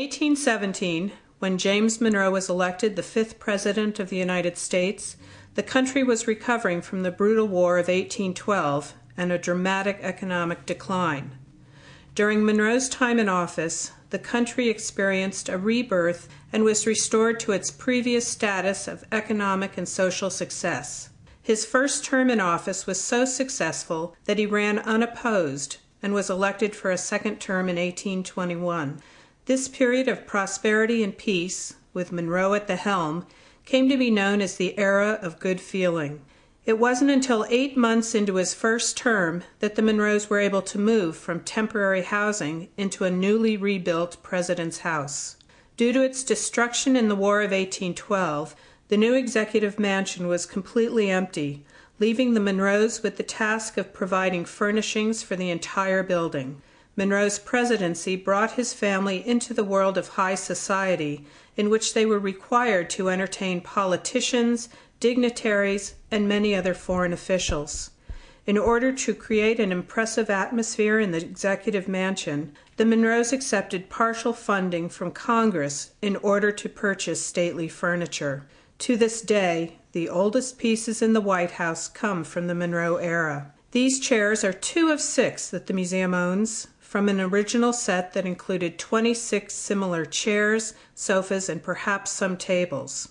1817, when James Monroe was elected the 5th President of the United States, the country was recovering from the brutal War of 1812 and a dramatic economic decline. During Monroe's time in office, the country experienced a rebirth and was restored to its previous status of economic and social success. His first term in office was so successful that he ran unopposed and was elected for a second term in 1821. This period of prosperity and peace, with Monroe at the helm, came to be known as the era of good feeling. It wasn't until 8 months into his first term that the Monroes were able to move from temporary housing into a newly rebuilt President's House. Due to its destruction in the War of 1812, the new executive mansion was completely empty, leaving the Monroes with the task of providing furnishings for the entire building. Monroe's presidency brought his family into the world of high society, in which they were required to entertain politicians, dignitaries, and many other foreign officials. In order to create an impressive atmosphere in the executive mansion, the Monroes accepted partial funding from Congress in order to purchase stately furniture. To this day, the oldest pieces in the White House come from the Monroe era. These chairs are 2 of 6 that the museum owns, from an original set that included 26 similar chairs, sofas, and perhaps some tables.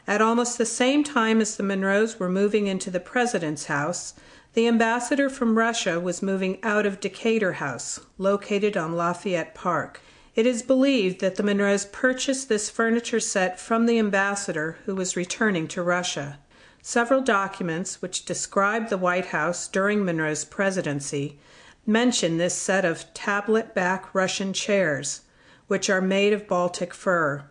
At almost the same time as the Monroes were moving into the President's House, the ambassador from Russia was moving out of Decatur House, located on Lafayette Park. It is believed that the Monroes purchased this furniture set from the ambassador who was returning to Russia. Several documents which describe the White House during Monroe's presidency mention this set of tablet-back Russian chairs, which are made of Baltic fir.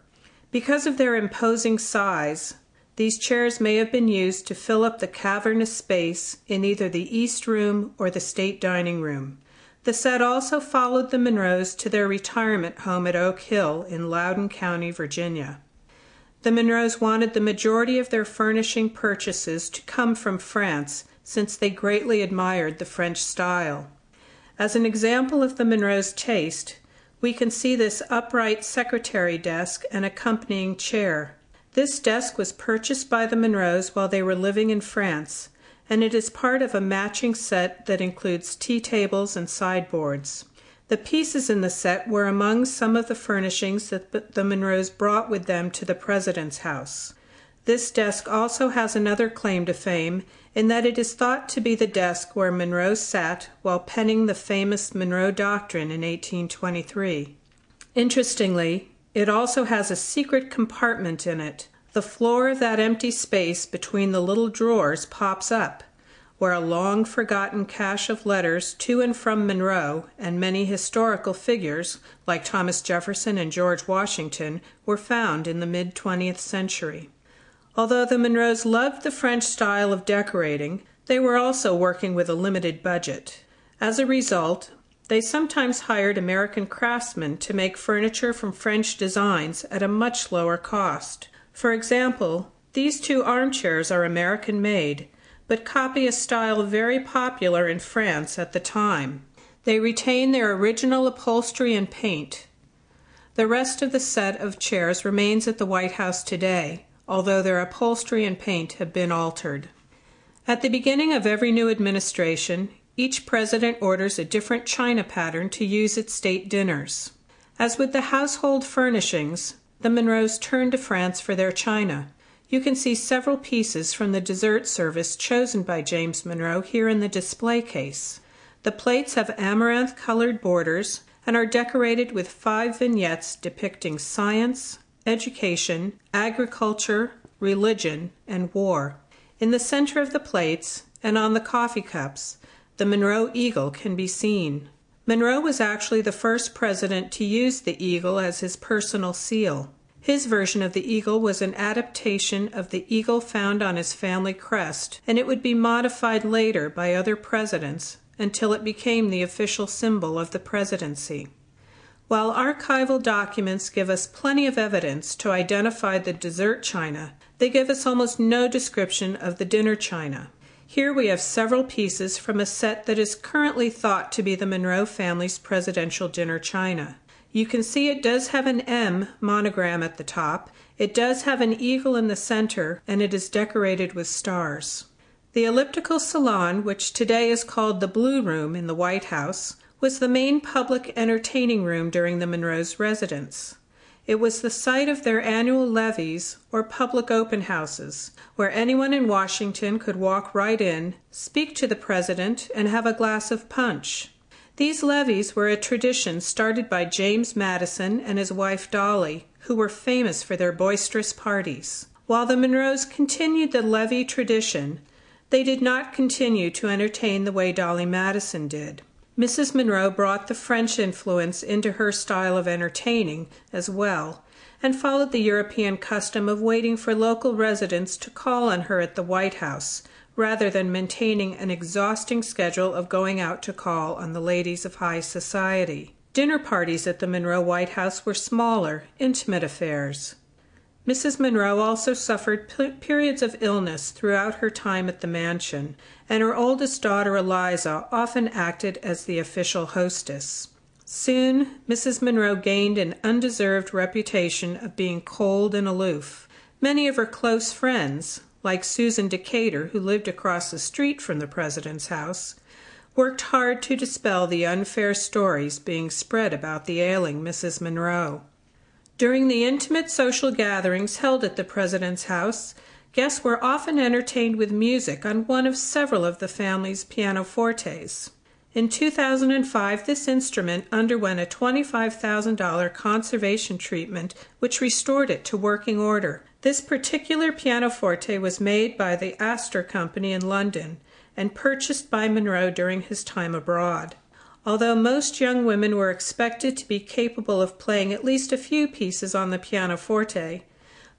Because of their imposing size, these chairs may have been used to fill up the cavernous space in either the East Room or the State Dining Room. The set also followed the Monroes to their retirement home at Oak Hill in Loudoun County, Virginia. The Monroes wanted the majority of their furnishing purchases to come from France, since they greatly admired the French style. As an example of the Monroes' taste, we can see this upright secretary desk and accompanying chair. This desk was purchased by the Monroes while they were living in France, and it is part of a matching set that includes tea tables and sideboards. The pieces in the set were among some of the furnishings that the Monroes brought with them to the President's House. This desk also has another claim to fame in that it is thought to be the desk where Monroe sat while penning the famous Monroe Doctrine in 1823. Interestingly, it also has a secret compartment in it. The floor of that empty space between the little drawers pops up, where a long-forgotten cache of letters to and from Monroe and many historical figures, like Thomas Jefferson and George Washington, were found in the mid-20th century. Although the Monroes loved the French style of decorating, they were also working with a limited budget. As a result, they sometimes hired American craftsmen to make furniture from French designs at a much lower cost. For example, these 2 armchairs are American-made, but copy a style very popular in France at the time. They retain their original upholstery and paint. The rest of the set of chairs remains at the White House today, although their upholstery and paint have been altered. At the beginning of every new administration, each president orders a different china pattern to use at state dinners. As with the household furnishings, the Monroes turned to France for their china. You can see several pieces from the dessert service chosen by James Monroe here in the display case. The plates have amaranth-colored borders and are decorated with 5 vignettes depicting science, education, agriculture, religion, and war. In the center of the plates, and on the coffee cups, the Monroe Eagle can be seen. Monroe was actually the first president to use the eagle as his personal seal. His version of the eagle was an adaptation of the eagle found on his family crest, and it would be modified later by other presidents until it became the official symbol of the presidency. While archival documents give us plenty of evidence to identify the dessert china, they give us almost no description of the dinner china. Here we have several pieces from a set that is currently thought to be the Monroe family's presidential dinner china. You can see it does have an M monogram at the top. It does have an eagle in the center, and it is decorated with stars. The elliptical salon, which today is called the Blue Room in the White House, was the main public entertaining room during the Monroe's residence. It was the site of their annual levees, or public open houses, where anyone in Washington could walk right in, speak to the president, and have a glass of punch. These levees were a tradition started by James Madison and his wife Dolly, who were famous for their boisterous parties. While the Monroes continued the levee tradition, they did not continue to entertain the way Dolly Madison did. Mrs. Monroe brought the French influence into her style of entertaining as well, and followed the European custom of waiting for local residents to call on her at the White House, rather than maintaining an exhausting schedule of going out to call on the ladies of high society. Dinner parties at the Monroe White House were smaller, intimate affairs. Mrs. Monroe also suffered periods of illness throughout her time at the mansion, and her oldest daughter Eliza often acted as the official hostess. Soon, Mrs. Monroe gained an undeserved reputation of being cold and aloof. Many of her close friends, like Susan Decatur, who lived across the street from the president's house, worked hard to dispel the unfair stories being spread about the ailing Mrs. Monroe. During the intimate social gatherings held at the president's house, guests were often entertained with music on one of several of the family's pianofortes. In 2005, this instrument underwent a $25,000 conservation treatment, which restored it to working order. This particular pianoforte was made by the Astor Company in London and purchased by Monroe during his time abroad. Although most young women were expected to be capable of playing at least a few pieces on the pianoforte,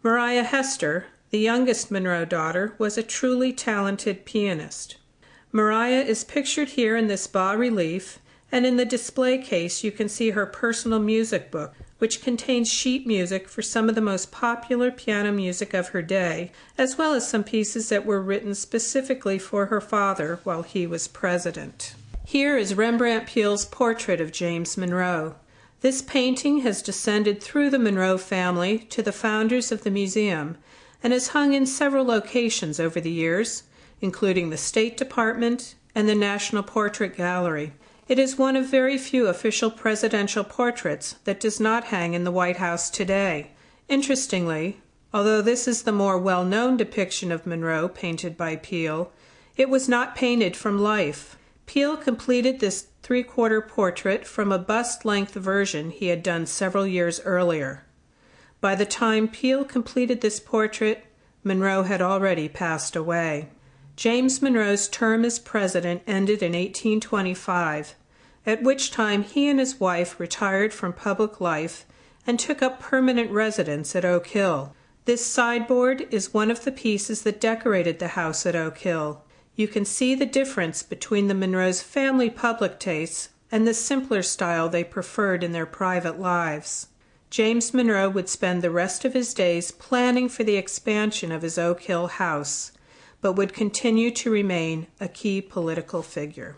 Mariah Hester, the youngest Monroe daughter, was a truly talented pianist. Mariah is pictured here in this bas-relief, and in the display case you can see her personal music book, which contains sheet music for some of the most popular piano music of her day, as well as some pieces that were written specifically for her father while he was president. Here is Rembrandt Peale's portrait of James Monroe. This painting has descended through the Monroe family to the founders of the museum and has hung in several locations over the years, including the State Department and the National Portrait Gallery. It is one of very few official presidential portraits that does not hang in the White House today. Interestingly, although this is the more well-known depiction of Monroe painted by Peale, it was not painted from life. Peale completed this three-quarter portrait from a bust-length version he had done several years earlier. By the time Peale completed this portrait, Monroe had already passed away. James Monroe's term as president ended in 1825, at which time he and his wife retired from public life and took up permanent residence at Oak Hill. This sideboard is one of the pieces that decorated the house at Oak Hill. You can see the difference between the Monroe's family public tastes and the simpler style they preferred in their private lives. James Monroe would spend the rest of his days planning for the expansion of his Oak Hill house, but would continue to remain a key political figure.